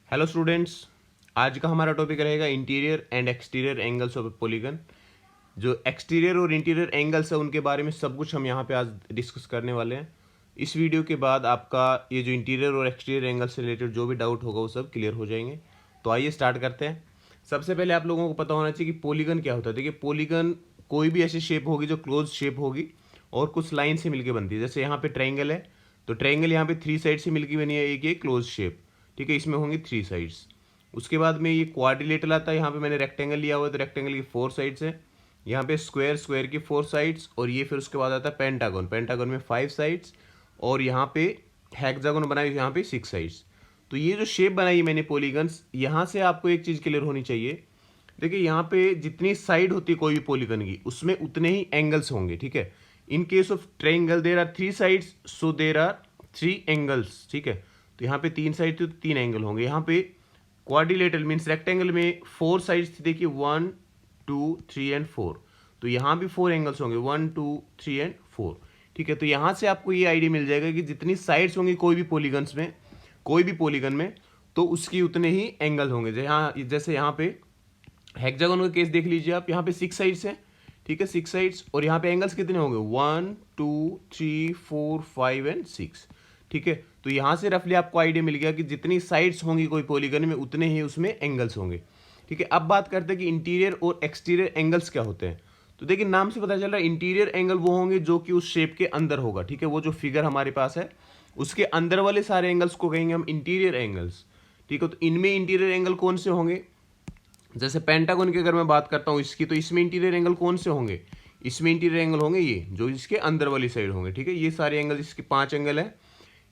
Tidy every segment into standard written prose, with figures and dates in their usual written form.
Hello students, आज का हमारा टॉपिक रहेगा interior and exterior angles of polygon. जो एक्सटीरियर और इंटीरियर एंगल्स है उनके बारे में सब कुछ हम यहाँ पे आज डिस्कस करने वाले हैं। इस वीडियो के बाद आपका ये जो इंटीरियर और एक्सटीरियर एंगल से रिलेटेड जो भी डाउट होगा वो सब क्लियर हो जाएंगे। तो आइए स्टार्ट करते हैं। सबसे पहले आप लोगों को पता होना चाहिए कि पॉलीगन क्या होता है। देखिए, पॉलीगन कोई भी ऐसी शेप होगी जो क्लोज शेप होगी और कुछ लाइन से मिलकर बनती है। जैसे यहाँ पे ट्रायंगल है तो ट्रायंगल यहाँ पे 3 साइड से मिलकर बनी है एक ये क्लोज शेप, ठीक है। इसमें होंगी 3 साइड्स। उसके बाद में ये क्वाड्रिलेटरल आता है। यहाँ पे मैंने रेक्टेंगल लिया हुआ है तो रेक्टेंगल की 4 साइड्स है। यहाँ पे स्क्वायर, स्क्वायर की 4 साइड्स। और ये फिर उसके बाद आता है पेंटागन, पेंटागन में 5 साइड्स। और यहाँ पे हेक्सागन बनाई, यहाँ पे 6 साइड्स। तो ये जो शेप बनाई है मैंने पॉलीगन्स, यहाँ से आपको एक चीज़ क्लियर होनी चाहिए। देखिए, यहाँ पे जितनी साइड होती है कोई भी पॉलीगन की उसमें उतने ही एंगल्स होंगे, ठीक है। In case of triangle there are 3 sides, so there are 3 angles, ठीक है। तो यहाँ पे 3 साइड थी तो 3 एंगल होंगे। यहाँ पे क्वाड्रिलेटरल मीन्स रेक्टेंगल में 4 साइड्स थी, देखिए 1 2 3 एंड 4। तो यहाँ भी 4 एंगल्स होंगे, 1 2 3 एंड 4, ठीक है। तो यहाँ से आपको ये आइडिया मिल जाएगा कि जितनी साइड्स होंगी कोई भी पॉलीगन्स में, कोई भी पॉलीगन में, तो उसकी उतने ही एंगल होंगे। जैसे यहाँ पे हेक्सागन का केस देख लीजिए आप, यहाँ पे 6 साइड्स हैं, ठीक है, 6 साइड्स। और यहाँ पे एंगल्स कितने होंगे, 1 2 3 4 5 एंड 6, ठीक है। तो यहाँ से रफली आपको आइडिया मिल गया कि जितनी साइड्स होंगी कोई पॉलीगन में उतने ही उसमें एंगल्स होंगे, ठीक है। अब बात करते हैं कि इंटीरियर और एक्सटीरियर एंगल्स क्या होते हैं। तो देखिए, नाम से पता चल रहा है इंटीरियर एंगल वो होंगे जो कि उस शेप के अंदर होगा, ठीक है। वो जो फिगर हमारे पास है उसके अंदर वाले सारे एंगल्स को कहेंगे हम इंटीरियर एंगल्स, ठीक है। तो इनमें इंटीरियर एंगल कौन से होंगे, जैसे पेंटागन की अगर मैं बात करता हूँ इसकी, तो इसमें इंटीरियर एंगल कौन से होंगे, इसमें इंटीरियर एंगल होंगे ये जो इसके अंदर वाली साइड होंगे, ठीक है। ये सारे एंगल, इसके 5 एंगल है,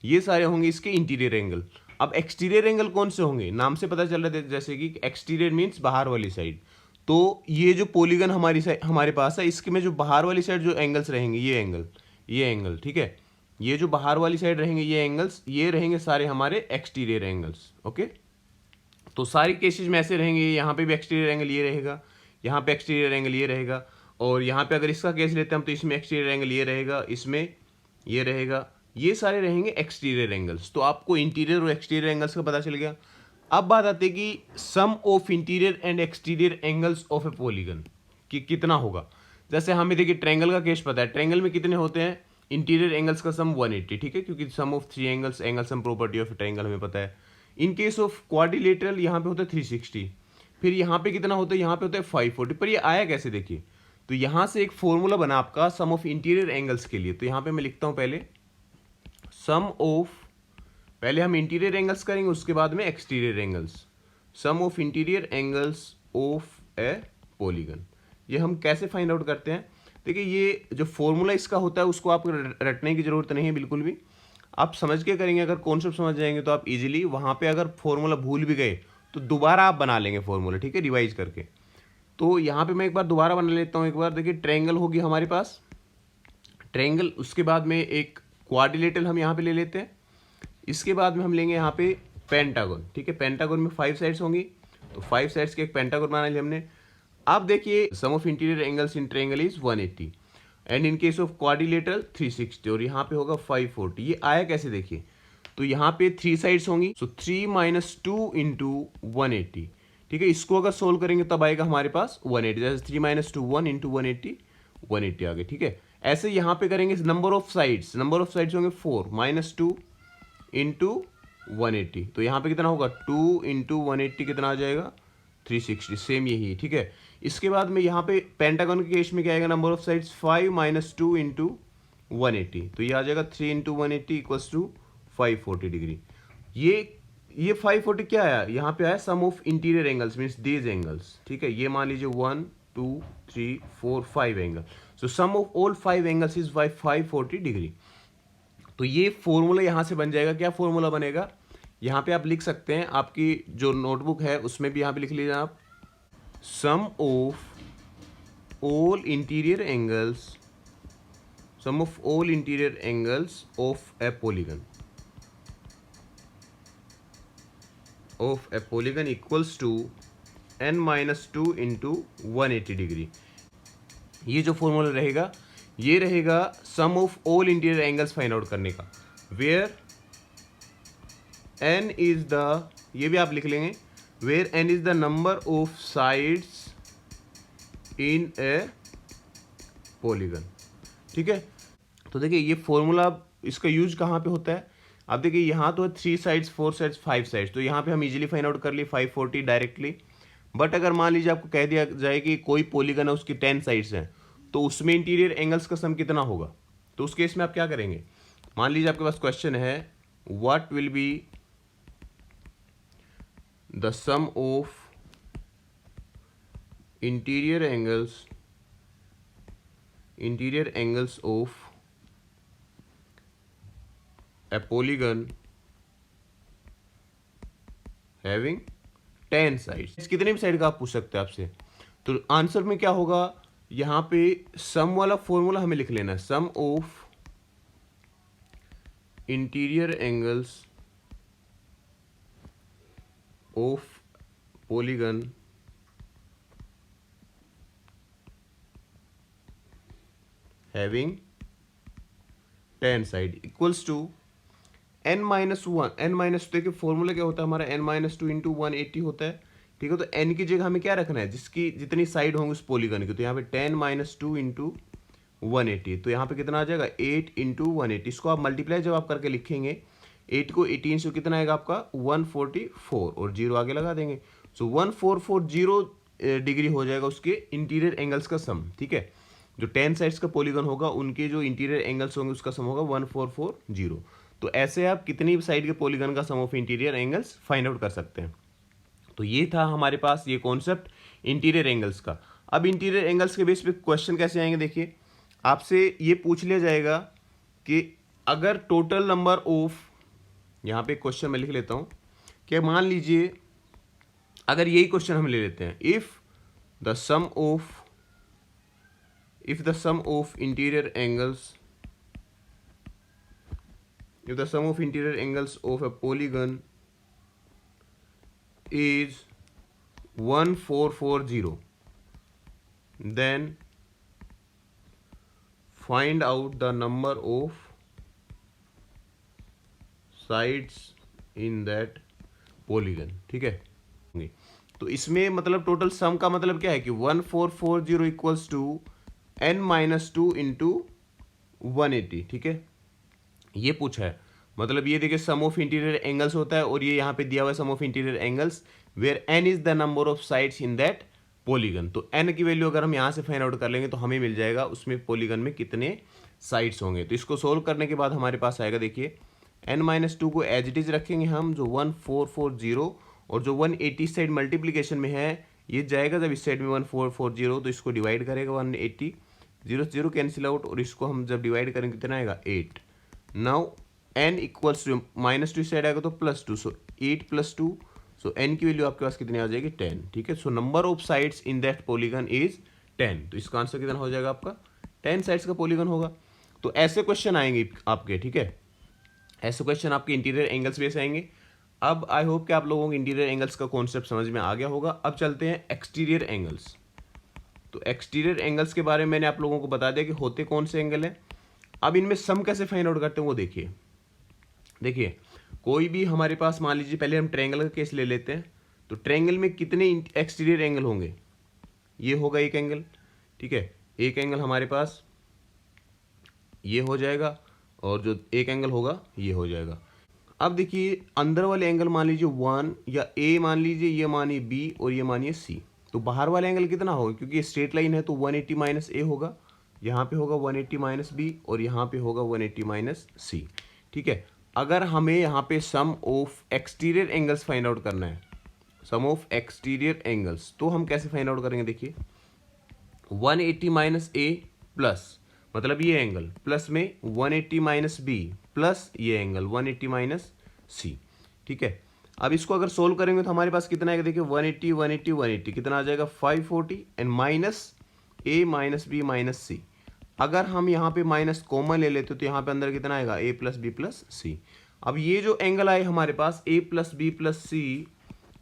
ये सारे होंगे इसके इंटीरियर एंगल। अब एक्सटीरियर एंगल कौन से होंगे, नाम से पता चल रहा है जैसे कि एक्सटीरियर मीन्स बाहर वाली साइड। तो ये जो पॉलीगन हमारे पास है, इसके में जो बाहर वाली साइड जो एंगल्स रहेंगे, ये एंगल, ठीक है। ये जो बाहर वाली साइड रहेंगे ये एंगल्स, ये रहेंगे सारे हमारे एक्सटीरियर एंगल्स, ओके। तो सारी केसेज में ऐसे रहेंगे। यहाँ पे भी एक्सटीरियर एंगल ये रहेगा, यहाँ पे एक्सटीरियर एंगल ये रहेगा। और यहाँ पे अगर इसका केस लेते हैं हम तो इसमें एक्सटीरियर एंगल ये रहेगा, इसमें ये रहेगा, ये सारे रहेंगे एक्सटीरियर एंगल्स। तो आपको इंटीरियर और एक्सटीरियर एंगल्स का पता चल गया। अब बात आती है कि sum of interior and exterior angles of a polygon कि कितना होगा। जैसे हमें देखिए ट्रायंगल का केस पता है, ट्रायंगल में कितने होते हैं इंटीरियर एंगल्स का सम 180, ठीक है, क्योंकि sum of 3 angles, angle sum property of triangle हमें पता है। इन केस ऑफ क्वाड्रिलेटरल यहाँ पे होता है 360, फिर यहाँ पे कितना होता है, यहाँ पे होता है 540। पर ये आया कैसे, देखिए। तो यहाँ से एक फॉर्मूला बना आपका सम ऑफ इंटीरियर एंगल्स के लिए। तो यहाँ पे मैं लिखता हूँ पहले सम ऑफ, पहले हम इंटीरियर एंगल्स करेंगे उसके बाद में exterior angles. Sum of interior angles of a polygon, ये हम कैसे फाइंड आउट करते हैं। देखिए, ये जो फॉर्मूला इसका होता है उसको आपको रटने की जरूरत नहीं है बिल्कुल भी, आप समझ के करेंगे। अगर कॉन्सेप्ट समझ जाएंगे तो आप इजीली वहाँ पे अगर फॉर्मूला भूल भी गए तो दोबारा आप बना लेंगे फॉर्मूला, ठीक है, रिवाइज करके। तो यहाँ पे मैं एक बार दोबारा बना लेता हूँ। एक बार देखिए, ट्रायंगल होगी हमारे पास, ट्रायंगल, उसके बाद में एक क्वाड्रिलेटरल हम यहाँ पे ले लेते हैं। इसके बाद में हम लेंगे यहाँ पे पेंटागन, ठीक है। पेंटागन में 5 साइड्स होंगी, तो 5 साइड्स के एक पेंटागन बना लिया हमने। अब देखिए, sum of interior angles in triangle is 180 and in case of quadrilateral 360, और यहाँ पे होगा 540। ये आया कैसे, देखिए। तो यहाँ पे 3 साइड्स होंगी, सो 3 - 2 × 180, ठीक है। इसको अगर सोल्व करेंगे तब आएगा हमारे पास 180। जैसे 3 - 2 1 × 180, 180 आ गए, ठीक है। ऐसे यहाँ पे करेंगे number of sides, number of sides होंगे 4 - 2 × 180। तो यहाँ पे कितना होगा, 2 × 180 कितना आ जाएगा, 360। सेम यही है, ठीक है। इसके बाद में यहाँ पे पेंटागन के केस में क्या आएगा, नंबर ऑफ साइड्स 5 - 2 × 180। तो ये आ जाएगा 3 × 180 = 540 डिग्री। ये 540 क्या आया, यहाँ पे आया sum of interior angles means these angles, ठीक है। ये मान लीजिए 1 2 3 4 5 angle, so sum of all 5 angles is 540 degree. तो ये फॉर्मूला यहाँ से बन जाएगा। क्या फॉर्मूला बनेगा, यहाँ पे आप लिख सकते हैं, आपकी जो नोटबुक है उसमें भी यहाँ पे लिख लीजिए आप, sum of all interior angles, sum of all interior angles of a polygon, of a polygon equals to n - 2 × 180 degree. ये जो फॉर्मूला रहेगा ये रहेगा sum of all interior angles find out करने का, वेयर n इज द ये भी आप लिख लेंगे, where n is the number of sides in a polygon. ठीक है, तो देखिए ये फॉर्मूला इसका यूज कहाँ पे होता है। अब देखिए यहाँ तो है 3 साइड्स 4 साइड्स 5 साइड्स, तो यहाँ पे हम इजीली फाइंड आउट कर लिए 540 डायरेक्टली। बट अगर मान लीजिए आपको कह दिया जाए कि कोई पॉलीगन है उसकी 10 साइड्स हैं, तो उसमें इंटीरियर एंगल्स का सम कितना होगा। तो उस केस में आप क्या करेंगे, मान लीजिए आपके पास क्वेश्चन है what will be the sum of interior angles of a polygon having 10 sides। कितने भी साइड का आप पूछ सकते हैं आपसे। तो आंसर में क्या होगा, यहां पे सम वाला फॉर्मूला हमें लिख लेना है, sum of interior angles of polygon having 10 side equals to n minus one. N minus देखिए फॉर्मूला क्या होता है हमारा, n माइनस टू इंटू 180 होता है। ठीक है, तो n की जगह हमें क्या रखना है, जिसकी जितनी साइड होंगी उस पॉलीगन की। तो यहाँ पे 10 माइनस टू इंटू 180, तो यहाँ पे कितना आ जाएगा 8 इंटू 180। इसको आप मल्टीप्लाई जब आप करके लिखेंगे 8 को 18 से कितना आएगा आपका 144 और 0 आगे लगा देंगे। सो 1440 डिग्री हो जाएगा उसके इंटीरियर एंगल्स का सम। ठीक है, जो 10 साइड्स का पॉलीगन होगा उनके जो इंटीरियर एंगल्स होंगे उसका सम होगा 1440। तो ऐसे आप कितनी साइड के पॉलीगन का sum of interior angles find out कर सकते हैं। तो ये था हमारे पास ये कॉन्सेप्ट इंटीरियर एंगल्स का। अब इंटीरियर एंगल्स के बेस पे क्वेश्चन कैसे आएंगे, देखिए आपसे ये पूछ लिया जाएगा कि अगर टोटल नंबर ऑफ, यहाँ पे क्वेश्चन मैं लिख लेता हूँ कि मान लीजिए अगर यही क्वेश्चन हम ले लेते हैं, if the sum of interior angles of a polygon is 1440, then find out the number of sides in that polygon। ठीक है, तो इसमें मतलब टोटल सम का मतलब क्या है कि 1440 equals to n minus two into 180। ठीक है, ये पूछा है, मतलब ये देखिए सम ऑफ इंटीरियर एंगल्स होता है और ये यहाँ पे दिया हुआ है sum of interior angles where n is the number of sides in that polygon. तो n की वैल्यू अगर हम यहाँ से फाइंड आउट कर लेंगे तो हमें मिल जाएगा उसमें पॉलीगन में कितने साइड्स होंगे। तो इसको सोल्व करने के बाद हमारे पास आएगा, देखिए n माइनस टू को एज इट इज रखेंगे हम, जो 1440 और जो 180 साइड मल्टीप्लीकेशन में है ये जाएगा जब इस साइड में 1440 तो इसको डिवाइड करेगा 180, 0 0 कैंसिल आउट और इसको हम जब डिवाइड करेंगे कितना आएगा 8। Now n equals to minus two side आएगा तो +2, सो 8 + 2, सो n की वैल्यू आपके पास कितनी आ जाएगी 10। ठीक है, so number of sides in that polygon is 10। तो इसका आंसर कितना हो जाएगा आपका 10 साइड्स का पॉलीगन होगा। तो ऐसे क्वेश्चन आएंगे आपके। ठीक है, ऐसे क्वेश्चन आपके इंटीरियर एंगल्स बेस आएंगे। अब आई होप कि आप लोगों को इंटीरियर एंगल्स का कॉन्सेप्ट समझ में आ गया होगा। अब चलते हैं एक्सटीरियर एंगल्स। तो एक्सटीरियर एंगल्स के बारे में मैंने आप लोगों को बता दिया कि होते कौन से एंगल हैं। अब इनमें सम कैसे फाइंड आउट करते हैं वो देखिए। देखिए कोई भी हमारे पास, मान लीजिए पहले हम ट्रायंगल का केस ले लेते हैं, तो ट्रायंगल में कितने एक्सटीरियर एंगल होंगे, ये होगा एक एंगल। ठीक है, एक एंगल हमारे पास ये हो जाएगा और जो एक एंगल होगा ये हो जाएगा। अब देखिए अंदर वाले एंगल मान लीजिए 1 या a मान लीजिए, ये मानिए b और ये मानिए c। तो बाहर वाला एंगल कितना होगा, क्योंकि स्ट्रेट लाइन है तो 180 माइनस a होगा, यहाँ पे होगा 180 माइनस b और यहाँ पे होगा 180 माइनस c। ठीक है, अगर हमें यहाँ पे sum of exterior angles find out करना है, सम ऑफ एक्सटीरियर एंगल्स, तो हम कैसे फाइंड आउट करेंगे, देखिए 180 माइनस a प्लस मतलब ये एंगल प्लस में 180 माइनस बी प्लस ये एंगल 180 माइनस सी। ठीक है, अब इसको अगर सोल्व करेंगे तो हमारे पास कितना आएगा, देखिए 180 180 180 कितना आ जाएगा 540 and minus A minus B minus C. अगर हम यहाँ पे माइनस कॉमन ले लेते तो यहाँ पे अंदर कितना आएगा a plus B plus C. अब ये जो एंगल आए हमारे पास a plus B plus C,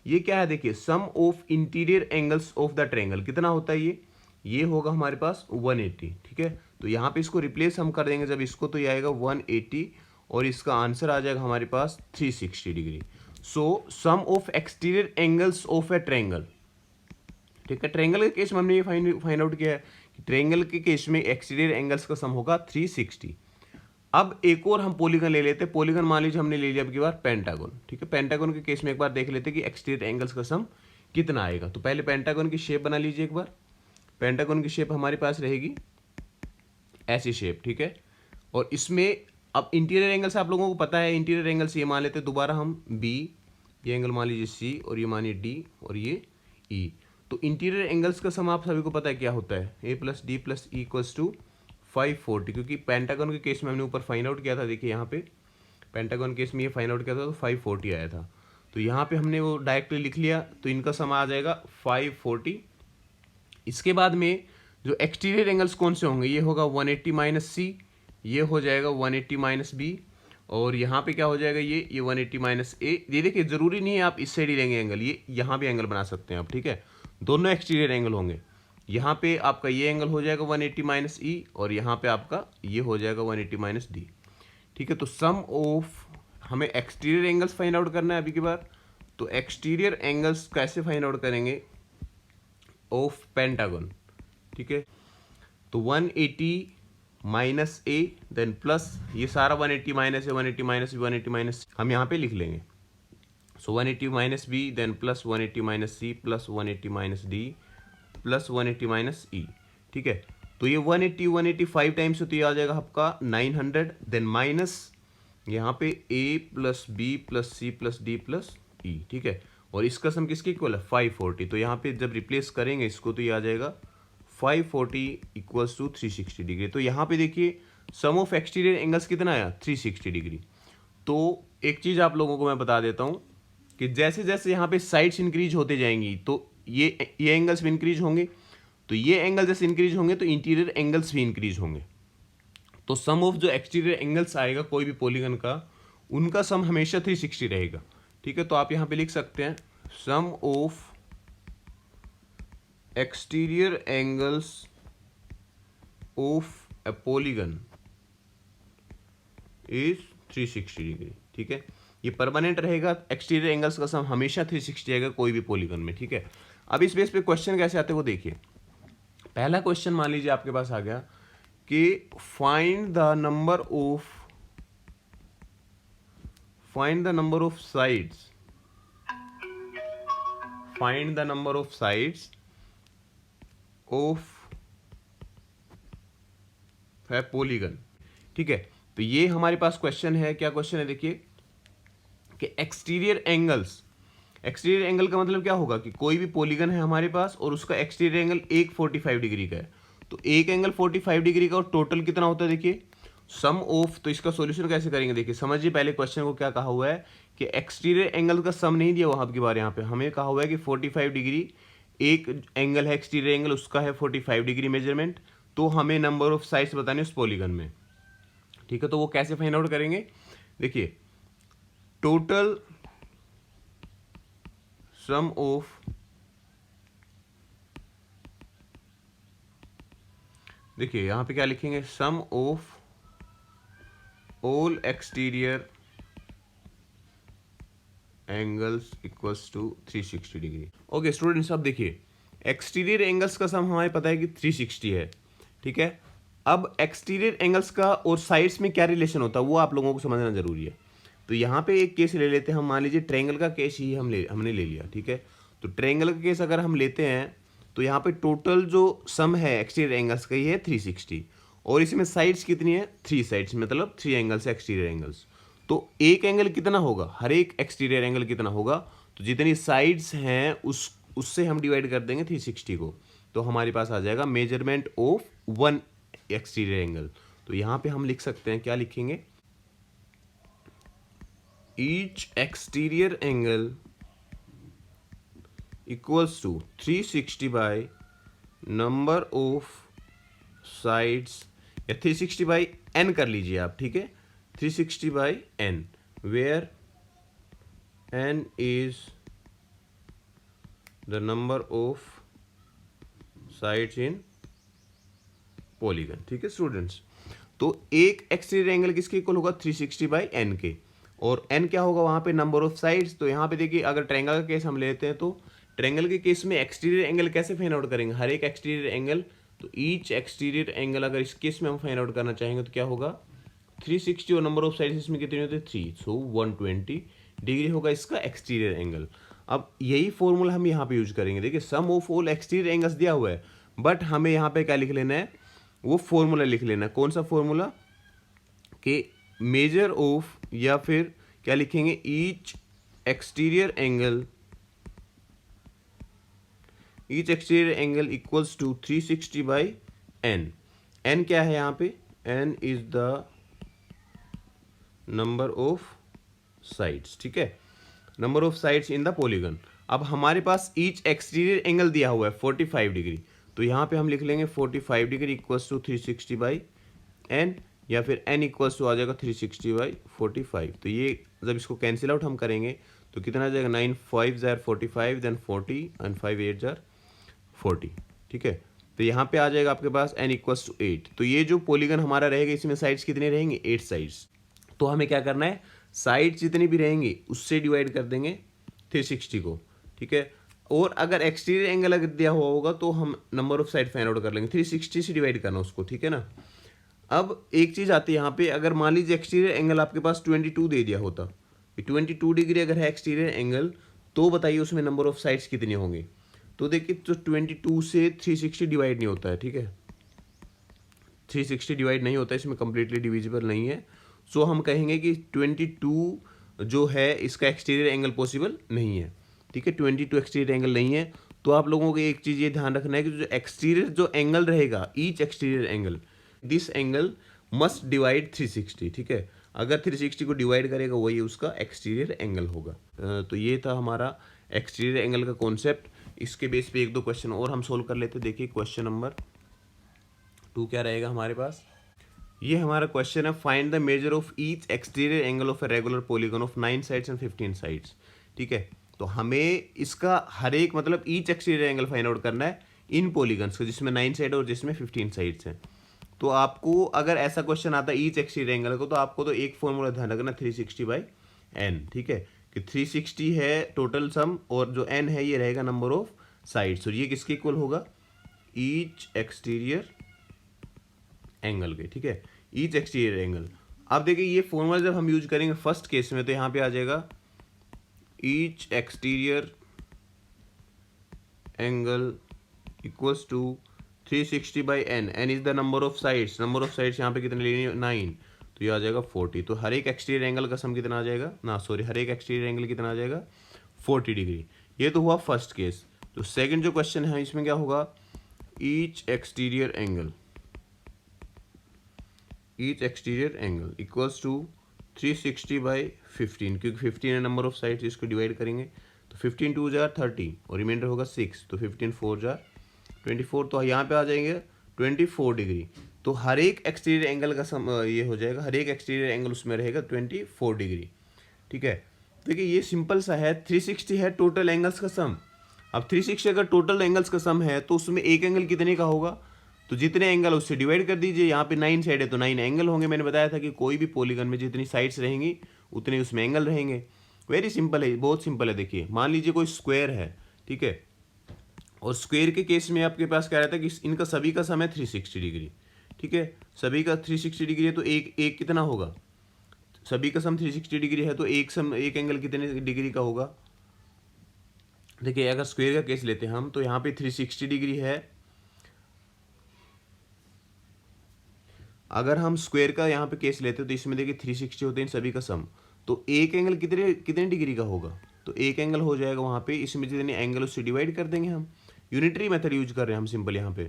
ये क्या है, देखिए sum of interior angles of the triangle कितना होता है, ये होगा हमारे पास 180। ठीक है, तो यहाँ पे इसको रिप्लेस हम कर देंगे जब इसको, तो ये आएगा 180 और इसका आंसर आ जाएगा हमारे पास 360 degree. So sum of exterior angles of a triangle, ठीक है। ट्रायंगल के केस में हमने ये फाइंड आउट किया है कि ट्रायंगल के केस में एक्सटीरियर एंगल्स का सम होगा 360। अब एक और हम पॉलीगन ले लेते हैं। पॉलीगन मान लीजिए हमने ले लिया अब की बार पेंटागन, ठीक है। पेंटागन के केस में एक बार देख लेते हैं कि एक्सटीरियर एंगल्स का सम कितना आएगा। तो पहले पेंटागन की शेप बना लीजिए एक बार। पेंटागन की शेप हमारे पास रहेगी ऐसी शेप, ठीक है। और इसमें अब इंटीरियर एंगल से आप लोगों को पता है, इंटीरियर एंगल से ये मान लेते हैं दोबारा हम बी, ये एंगल मान लीजिए सी, और ये मानिए डी, और ये ई। तो इंटीरियर एंगल्स का सम आप सभी को पता है क्या होता है, A plus D plus E equals to 540, क्योंकि पेंटागन के केस में हमने ऊपर फाइंड आउट किया था। देखिए यहाँ पे पेंटागन केस में ये फाइंड आउट किया था तो 540 आया था। तो यहाँ पे हमने वो डायरेक्टली लिख लिया, तो इनका सम आ जाएगा 540। इसके बाद में जो एक्सटीरियर एंगल्स कौन से होंगे, ये होगा 180 माइनस सी, ये हो जाएगा 180 माइनस बी, और यहाँ पे क्या हो जाएगा ये 180 माइनस ए। ये देखिए जरूरी नहीं है आप इस साइड ही लेंगे एंगल, ये यहाँ भी एंगल बना सकते हैं आप, ठीक है। दोनों एक्सटीरियर एंगल होंगे। यहाँ पे आपका ये एंगल हो जाएगा 180 माइनस ई, और यहाँ पे आपका ये हो जाएगा 180 माइनस डी, ठीक है। तो सम ऑफ, हमें एक्सटीरियर एंगल्स फाइंड आउट करना है अभी की बार। तो एक्सटीरियर एंगल्स कैसे फाइंड आउट करेंगे ऑफ पेंटागन, ठीक है। तो 180 माइनस ए देन प्लस, ये सारा 180 माइनस है, 180 माइनस 180 माइनस हम यहाँ पे लिख लेंगे। So 180 minus B then plus 180 minus C plus 180 minus D plus 180 minus E, ठीक है। तो ये 180 5 टाइम्स होती आ जाएगा आपका 900, देन माइनस यहाँ पे A plus B plus C plus D plus E, ठीक है। और इसका सम किसके इक्वल है 540। तो यहाँ पे जब रिप्लेस करेंगे इसको तो ये आ जाएगा 540 इक्वल्स टू 360 डिग्री। तो यहाँ पे देखिए सम ऑफ एक्सटीरियर एंगल्स कितना आया 360 डिग्री। तो एक चीज़ आप लोगों को मैं बता देता हूँ कि जैसे जैसे यहाँ पे साइड्स इंक्रीज होते जाएंगी तो ये एंगल्स भी इंक्रीज होंगे, तो ये एंगल जैसे इंक्रीज होंगे तो इंटीरियर एंगल्स भी इंक्रीज होंगे। तो सम ऑफ जो एक्सटीरियर एंगल्स आएगा कोई भी पॉलीगन का, उनका सम हमेशा 360 रहेगा, ठीक है। तो आप यहाँ पे लिख सकते हैं sum of exterior angles of a polygon is 360 degree, ठीक है। ये परमानेंट रहेगा, एक्सटीरियर एंगल्स का सम हमेशा 360 रहेगा कोई भी पॉलीगन में, ठीक है। अब इस बेस पे क्वेश्चन कैसे आते हैं वो देखिए। पहला क्वेश्चन मान लीजिए आपके पास आ गया कि find the number of sides, find the number of sides of है पॉलीगन, ठीक है। तो ये हमारे पास क्वेश्चन है। क्या क्वेश्चन है देखिए कि एक्सटीरियर एंगल का मतलब क्या होगा कि कोई भी पॉलीगन है हमारे पास और उसका एक्सटीरियर एंगल एक 45 डिग्री का है। तो एक एंगल 45 डिग्री का और टोटल कितना होता है देखिए सम ऑफ। तो इसका सॉल्यूशन कैसे करेंगे देखिए, समझिए पहले क्वेश्चन को क्या कहा हुआ है कि एक्सटीरियर एंगल का सम नहीं दिया वहां की बार, यहाँ पे हमें कहा हुआ है कि 45 डिग्री एक एंगल है एक्सटीरियर एंगल, उसका है 45 डिग्री मेजरमेंट। तो हमें नंबर ऑफ साइड्स बताने उस पॉलीगन में, ठीक है। तो वो कैसे फाइंड आउट करेंगे देखिए, टोटल सम ऑफ, देखिए यहां पे क्या लिखेंगे, sum of all exterior angles equals to 360 degree. Okay students, अब देखिए एक्सटीरियर एंगल्स का सम हमें पता है कि 360 है, ठीक है। अब एक्सटीरियर एंगल्स का और साइड्स में क्या रिलेशन होता है वो आप लोगों को समझना जरूरी है। तो यहाँ पे एक केस ले लेते हैं हम, मान लीजिए ट्रायंगल का केस ही हमने ले लिया, ठीक है। तो ट्रायंगल का केस अगर हम लेते हैं तो यहाँ पे टोटल जो सम है एक्सटीरियर एंगल्स का ये है 360, और इसमें साइड्स कितनी है 3 साइड्स, मतलब 3 एंगल्स है एक्सटीरियर एंगल्स। तो एक एंगल कितना होगा, हर एक एक्सटीरियर एंगल कितना होगा, तो जितनी साइड्स हैं उससे हम डिवाइड कर देंगे 360 को, तो हमारे पास आ जाएगा measurement of one exterior angle. तो यहाँ पे हम लिख सकते हैं, क्या लिखेंगे, each exterior angle equals to 360 by number of sides, या 360 बाई एन कर लीजिए आप, ठीक है, 360 by n, where n is the number of sides in polygon, ठीक है स्टूडेंट्स। तो एक एक्सटीरियर एंगल किसके इक्वल होगा 360 बाई एन के। और n क्या होगा वहाँ पे, नंबर ऑफ साइड्स। तो यहाँ पे देखिए अगर ट्रायंगल का केस हम लेते हैं तो ट्रायंगल के केस में एक्सटीरियर एंगल कैसे फाइंड आउट करेंगे, हर एक एक्सटीरियर एंगल, तो ईच एक्सटीरियर एंगल अगर इस केस में हम फाइंड आउट करना चाहेंगे तो क्या होगा 360 और नंबर ऑफ साइड्स इसमें कितने होते हैं 3, सो 120 डिग्री होगा इसका एक्सटीरियर एंगल। अब यही फॉर्मूला हम यहाँ पे यूज करेंगे। देखिए sum of all exterior angles दिया हुआ है, बट हमें यहाँ पे क्या लिख लेना है, वो फॉर्मूला लिख लेना है। कौन सा फॉर्मूला, कि मेजर ऑफ, या फिर क्या लिखेंगे, each exterior angle equals to 360 by n। n क्या है यहाँ पे, n is the number of sides, ठीक है, number of sides in the polygon. अब हमारे पास ईच एक्सटीरियर एंगल दिया हुआ है 45 डिग्री, तो यहाँ पे हम लिख लेंगे 45 degree equals to 360 by n, या फिर n इक्वल्स टू आ जाएगा 360 बाई 45। तो ये जब इसको कैंसिल आउट हम करेंगे तो कितना आ जाएगा, 9 5 जार 45, देन 40 एंड 5 8 जार 40, ठीक है। तो यहाँ पे आ जाएगा आपके पास n इक्वल्स टू 8। तो ये जो पॉलीगन हमारा रहेगा इसमें साइड्स कितने रहेंगे, 8 साइड्स। तो हमें क्या करना है, साइड जितनी भी रहेंगी उससे डिवाइड कर देंगे 360 को, ठीक है। और अगर एक्सटीरियर एंगल अगर दिया हुआ होगा तो हम number of side find out कर लेंगे, 360 से डिवाइड करना उसको, ठीक है ना। अब एक चीज़ आती है यहाँ पे, अगर मान लीजिए एक्सटीरियर एंगल आपके पास 22 दे दिया होता, 22 डिग्री अगर है एक्सटीरियर एंगल, तो बताइए उसमें नंबर ऑफ साइड्स कितने होंगे। तो देखिए तो 22 से 360 डिवाइड नहीं होता है, ठीक है, 360 डिवाइड नहीं होता है, इसमें कम्प्लीटली डिविजिबल नहीं है। सो हम कहेंगे कि 22 जो है इसका एक्सटीरियर एंगल पॉसिबल नहीं है, ठीक है, 22 एक्सटीरियर एंगल नहीं है। तो आप लोगों को एक चीज़ ये ध्यान रखना है कि जो एक्सटीरियर जो एंगल रहेगा, each exterior angle, this angle must divide 360, ठीक है। अगर 360 को डिवाइड करेगा वही उसका एक्सटीरियर एंगल होगा। तो ये था हमारा एक्सटीरियर एंगल का कॉन्सेप्ट। इसके बेस पे एक दो क्वेश्चन और हम सोल्व कर लेते हैं। देखिए क्वेश्चन नंबर 2 क्या रहेगा हमारे पास, ये हमारा क्वेश्चन है, find the measure of each exterior angle of a regular polygon of 9 sides and 15 sides, ठीक है। तो हमें इसका हर एक मतलब each exterior angle find out करना है इन पॉलीगन्स को जिसमें 9 साइड और जिसमें 15 साइड्स हैं। तो आपको अगर ऐसा क्वेश्चन आता है ईच एक्सटीरियर एंगल को, तो आपको तो एक फॉर्मूला ध्यान रखना 360 बाई n, ठीक है, कि 360 है टोटल सम और जो n है ये रहेगा नंबर ऑफ साइड्स, और ये किसके इक्वल होगा, ईच एक्सटीरियर एंगल के, ठीक है, ईच एक्सटीरियर एंगल। अब देखिए ये फॉर्मूला जब हम यूज करेंगे फर्स्ट केस में, तो यहाँ पे आ जाएगा each exterior angle equals to 360 by n, n is the number of sides, number of sides यहाँ पे कितने लेनी है 9, तो ये आ जाएगा 40। तो हर एक एक्सटीरियर एंगल का सम कितना आ जाएगा, ना सॉरी, हर एक एक्सटीरियर एंगल कितना आ जाएगा 40 डिग्री। ये तो हुआ फर्स्ट केस। तो सेकंड जो क्वेश्चन है इसमें क्या होगा, each exterior angle equals to 360 by 15, क्योंकि 15 है नंबर ऑफ साइड्स, इसको डिवाइड करेंगे तो 15 2 जार 30 और रिमाइंडर होगा 6, तो 15 4 जार 24, तो यहाँ पे आ जाएंगे 24 डिग्री। तो हर एक एक्सटीरियर एंगल का सम ये हो जाएगा, हर एक एक्सटीरियर एंगल उसमें रहेगा 24 डिग्री, ठीक है। देखिए ये सिंपल सा है, 360 है टोटल एंगल्स का सम। अब 360 अगर टोटल एंगल्स का सम है तो उसमें एक एंगल कितने का होगा, तो जितने एंगल उससे डिवाइड कर दीजिए। यहाँ पे 9 साइड है तो 9 एंगल होंगे। मैंने बताया था कि कोई भी पॉलीगन में जितनी साइड्स रहेंगी उतने उसमें एंगल रहेंगे। वेरी सिंपल है, बहुत सिंपल है। देखिए मान लीजिए कोई स्क्वायर है, ठीक है, और स्क्वायर के केस में आपके पास क्या रहता है कि इनका सभी का सम है 360 डिग्री, ठीक है, सभी का 360 डिग्री है तो एक कितना होगा, सभी का सम 360 डिग्री है तो एक एंगल कितने डिग्री का होगा। देखिए अगर स्क्वायर का केस लेते हैं हम तो यहाँ पे 360 डिग्री है। अगर हम स्क्वायर का यहाँ पे केस लेते हैं तो इसमें देखिए 360 होते हैं सभी का सम, तो एक एंगल कितने डिग्री का होगा, तो एक एंगल हो जाएगा वहाँ पे, इसमें जितने एंगल उससे डिवाइड कर देंगे हम। यूनिटरी मेथड यूज कर रहे हैं हम सिंपल यहाँ पे,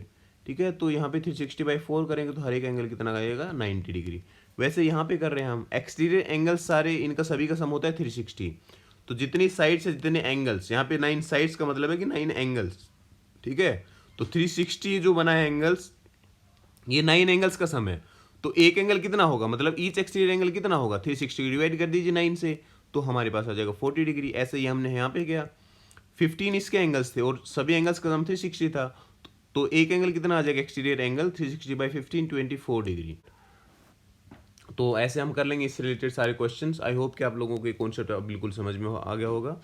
ठीक है। तो यहाँ पे 360/4 करेंगे तो हर एक एंगल कितना आएगा 90 डिग्री। वैसे यहाँ पे कर रहे हैं हम एक्सटीरियर एंगल्स सारे, इनका सभी का सम होता है 360। तो जितनी साइड्स है जितने एंगल्स, यहाँ पे 9 साइड्स का मतलब है कि 9 एंगल्स, ठीक है। तो 360 जो बना है एंगल्स, ये 9 एंगल्स का सम है। तो एक एंगल कितना होगा, मतलब ईच एक्सटीरियर एंगल कितना होगा, 360 डिवाइड कर दीजिए 9 से, तो हमारे पास आ जाएगा 40 डिग्री। ऐसे ही हमने यहाँ पे किया, 15 इसके एंगल्स थे और सभी एंगल्स का सम 360 था, तो एक एंगल कितना आ जाएगा एक्सटीरियर एंगल 360/15 24 डिग्री। तो ऐसे हम कर लेंगे इससे रिलेटेड सारे क्वेश्चंस। आई होप कि आप लोगों को ये कॉन्सेप्ट बिल्कुल समझ में आ गया होगा,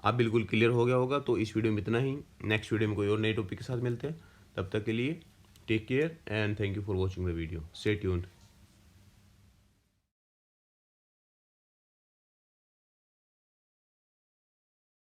आप बिल्कुल क्लियर हो गया होगा। तो इस वीडियो में इतना ही, नेक्स्ट वीडियो में कोई और नए टॉपिक के साथ मिलते हैं। तब तक के लिए take care and thank you for watching the video. Stay tuned.